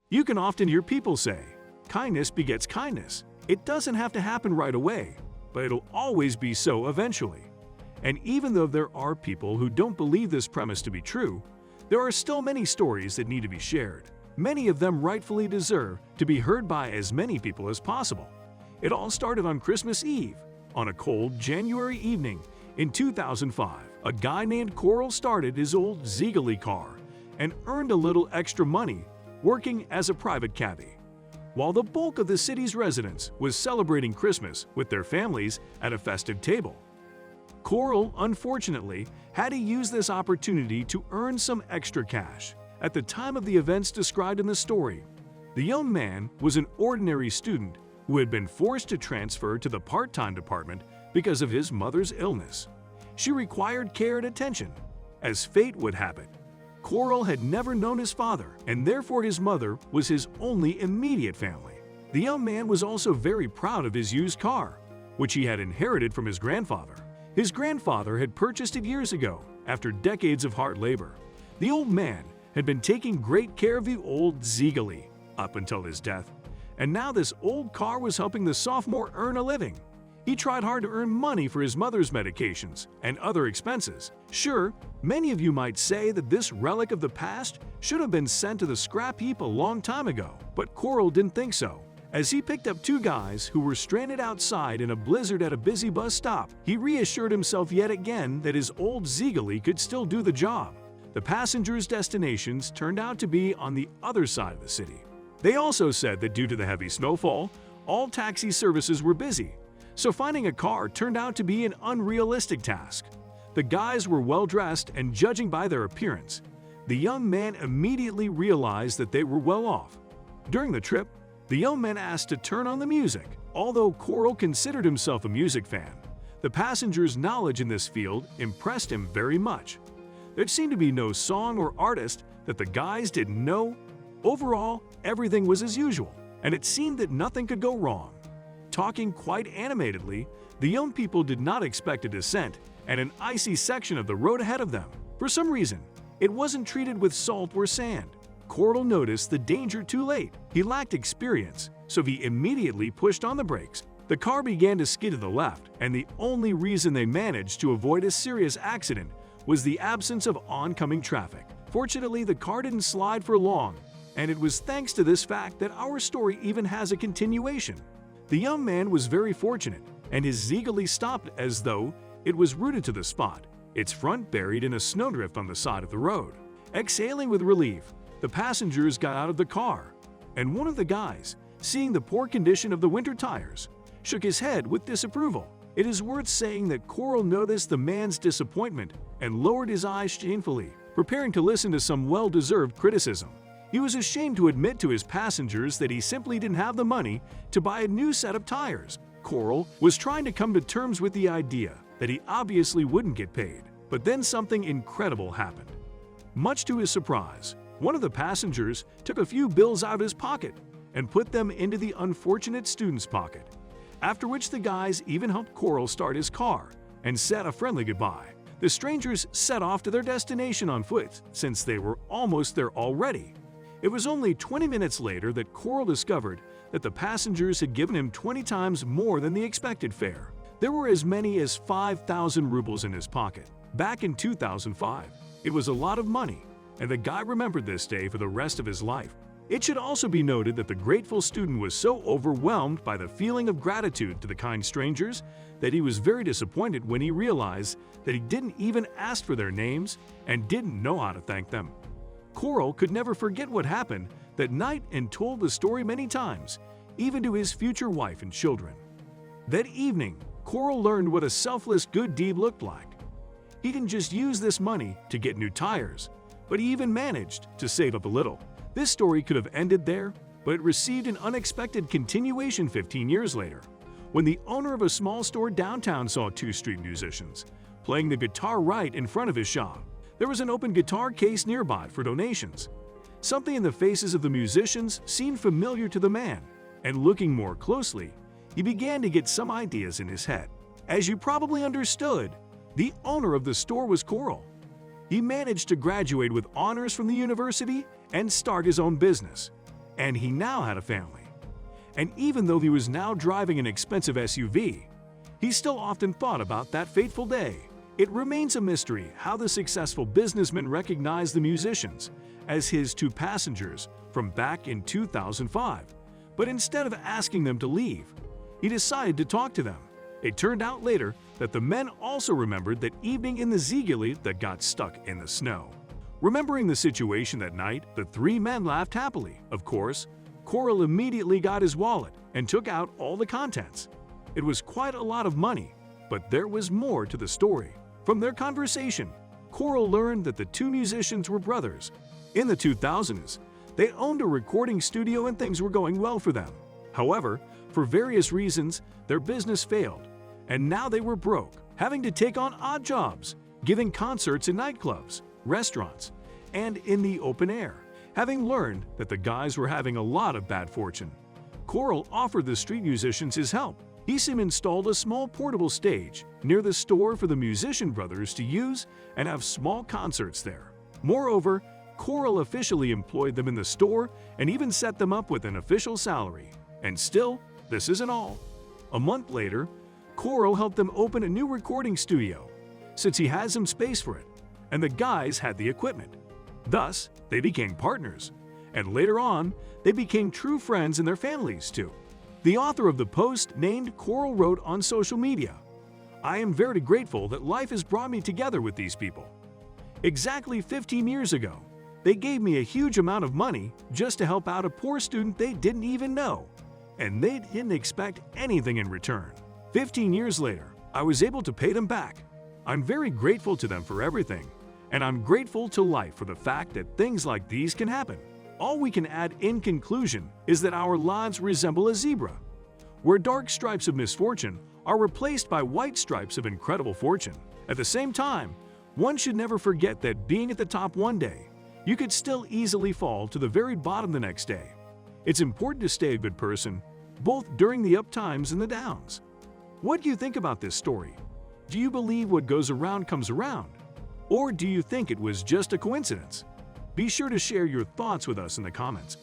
You can often hear people say, kindness begets kindness. It doesn't have to happen right away, but it'll always be so eventually. And even though there are people who don't believe this premise to be true, there are still many stories that need to be shared. Many of them rightfully deserve to be heard by as many people as possible. It all started on Christmas Eve. On a cold January evening in 2005, a guy named Correll started his old Zhiguli car and earned a little extra money working as a private cabbie. While the bulk of the city's residents was celebrating Christmas with their families at a festive table, Correll, unfortunately, had to use this opportunity to earn some extra cash. At the time of the events described in the story, the young man was an ordinary student who had been forced to transfer to the part-time department because of his mother's illness. She required care and attention. As fate would have it, Correll had never known his father, and therefore his mother was his only immediate family. The young man was also very proud of his used car, which he had inherited from his grandfather. His grandfather had purchased it years ago, after decades of hard labor. The old man had been taking great care of the old Zhiguli up until his death, and now this old car was helping the sophomore earn a living. He tried hard to earn money for his mother's medications and other expenses. Sure, many of you might say that this relic of the past should have been sent to the scrap heap a long time ago, but Correll didn't think so. As he picked up two guys who were stranded outside in a blizzard at a busy bus stop, he reassured himself yet again that his old Zhiguli could still do the job. The passengers' destinations turned out to be on the other side of the city. They also said that due to the heavy snowfall, all taxi services were busy, so finding a car turned out to be an unrealistic task. The guys were well-dressed, and judging by their appearance, the young man immediately realized that they were well off. During the trip, the young man asked to turn on the music. Although Correll considered himself a music fan, the passenger's knowledge in this field impressed him very much. There seemed to be no song or artist that the guys didn't know. Overall, everything was as usual, and it seemed that nothing could go wrong. Talking quite animatedly, the young people did not expect a descent and an icy section of the road ahead of them. For some reason, it wasn't treated with salt or sand. Correll noticed the danger too late. He lacked experience, so he immediately pushed on the brakes. The car began to skid to the left, and the only reason they managed to avoid a serious accident was the absence of oncoming traffic. Fortunately, the car didn't slide for long, and it was thanks to this fact that our story even has a continuation. The young man was very fortunate, and his Zhiguli stopped as though it was rooted to the spot, its front buried in a snowdrift on the side of the road. Exhaling with relief, the passengers got out of the car, and one of the guys, seeing the poor condition of the winter tires, shook his head with disapproval. It is worth saying that Correll noticed the man's disappointment and lowered his eyes shamefully, preparing to listen to some well-deserved criticism. He was ashamed to admit to his passengers that he simply didn't have the money to buy a new set of tires. Correll was trying to come to terms with the idea that he obviously wouldn't get paid, but then something incredible happened. Much to his surprise, one of the passengers took a few bills out of his pocket and put them into the unfortunate student's pocket, after which the guys even helped Correll start his car and said a friendly goodbye. The strangers set off to their destination on foot since they were almost there already. It was only 20 minutes later that Correll discovered that the passengers had given him 20 times more than the expected fare. There were as many as 5,000 rubles in his pocket. Back in 2005, it was a lot of money, and the guy remembered this day for the rest of his life. It should also be noted that the grateful student was so overwhelmed by the feeling of gratitude to the kind strangers that he was very disappointed when he realized that he didn't even ask for their names and didn't know how to thank them. Correll could never forget what happened that night and told the story many times, even to his future wife and children. That evening, Correll learned what a selfless good deed looked like. He didn't just use this money to get new tires, but he even managed to save up a little. This story could have ended there, but it received an unexpected continuation 15 years later, when the owner of a small store downtown saw two street musicians playing the guitar right in front of his shop. There was an open guitar case nearby for donations. Something in the faces of the musicians seemed familiar to the man, and looking more closely, he began to get some ideas in his head. As you probably understood, the owner of the store was Correll. He managed to graduate with honors from the university and start his own business. and he now had a family. And even though he was now driving an expensive SUV, he still often thought about that fateful day. It remains a mystery how the successful businessman recognized the musicians as his two passengers from back in 2005. But instead of asking them to leave, he decided to talk to them. It turned out later that the men also remembered that evening in the Zhiguli that got stuck in the snow. Remembering the situation that night, the three men laughed happily. Of course, Correll immediately got his wallet and took out all the contents. It was quite a lot of money, but there was more to the story. From their conversation, Correll learned that the two musicians were brothers. In the 2000s, they owned a recording studio and things were going well for them. However, for various reasons, their business failed, and now they were broke, having to take on odd jobs, giving concerts in nightclubs, restaurants, and in the open air. Having learned that the guys were having a lot of bad fortune, Correll offered the street musicians his help. He installed a small portable stage near the store for the musician brothers to use and have small concerts there. Moreover, Correll officially employed them in the store and even set them up with an official salary. And still, this isn't all. A month later, Correll helped them open a new recording studio, since he had some space for it, and the guys had the equipment. Thus, they became partners, and later on, they became true friends and their families too. The author of the post named Correll wrote on social media, "I am very grateful that life has brought me together with these people. Exactly 15 years ago, they gave me a huge amount of money just to help out a poor student they didn't even know, and they didn't expect anything in return. 15 years later, I was able to pay them back. I'm very grateful to them for everything, and I'm grateful to life for the fact that things like these can happen." All we can add in conclusion is that our lives resemble a zebra, where dark stripes of misfortune are replaced by white stripes of incredible fortune. At the same time, one should never forget that being at the top one day, you could still easily fall to the very bottom the next day. It's important to stay a good person, both during the up times and the downs. What do you think about this story? Do you believe what goes around comes around? Or do you think it was just a coincidence? Be sure to share your thoughts with us in the comments.